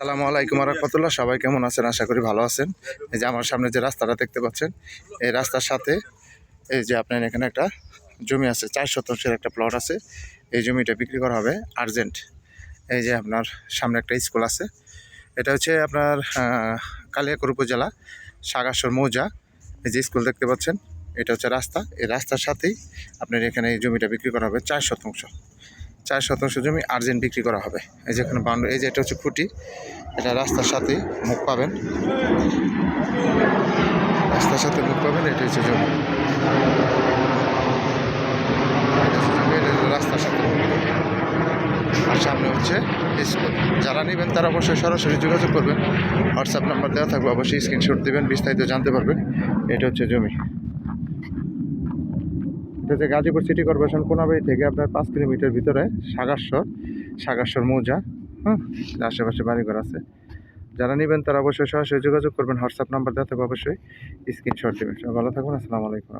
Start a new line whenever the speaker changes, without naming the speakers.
আসসালামু আলাইকুম রাহমাতুল্লাহ। সবাই কেমন আছেন? আশা করি ভালো আছেন। এই যে আমার সামনে যে রাস্তাটা দেখতে পাচ্ছেন, এই রাস্তার সাথে এই যে আপনার এখানে একটা জমি আছে, 4 শতাংশের একটা প্লট আছে। এই জমিটা বিক্রি করা হবে আর্জেন্ট। এই যে আপনার সামনে একটা স্কুল আছে, এটা হচ্ছে আপনার কালিয়াকৈর উপজেলা সাগারসর মৌজা। এই যে স্কুল দেখতে পাচ্ছেন, এটা হচ্ছে রাস্তা। এই রাস্তার সাথেই আপনার এখানে এই জমিটা বিক্রি করা হবে 4 শতাংশ। 4 শতাংশ জমি আর্জেন্ট বিক্রি করা হবে। এই যে এখানে বাউন্ডারি, এই যে এটা হচ্ছে খুঁটি, এটা রাস্তার সাথেই মুখ পাবেন, রাস্তার সাথে মুখ পাবেন। এটা হচ্ছে জমি, এটা হচ্ছে জমি, এটা হচ্ছে রাস্তার সাথে মুখ। আর সামনে হচ্ছে স্কুল। যারা নেবেন তারা অবশ্যই সরাসরি যোগাযোগ করবেন। হোয়াটসঅ্যাপ নাম্বার দেওয়া থাকবে, অবশ্যই স্ক্রিনশট দেবেন, বিস্তারিত জানতে পারবেন। এটা হচ্ছে জমি। এটা হচ্ছে গাজীপুর সিটি কর্পোরেশন কোনাবাড়ি থেকে আপনার 5 কিলোমিটার ভিতরে সাগারসর মৌজা। আশেপাশে বাড়িঘর আছে। যারা নেবেন তারা অবশ্যই সরাসরি যোগাযোগ করবেন। হোয়াটসঅ্যাপ নাম্বার দেওয়া থাকবে, অবশ্যই স্ক্রিনশট দেবেন। সবাই ভালো থাকবেন। আসসালামু আলাইকুম।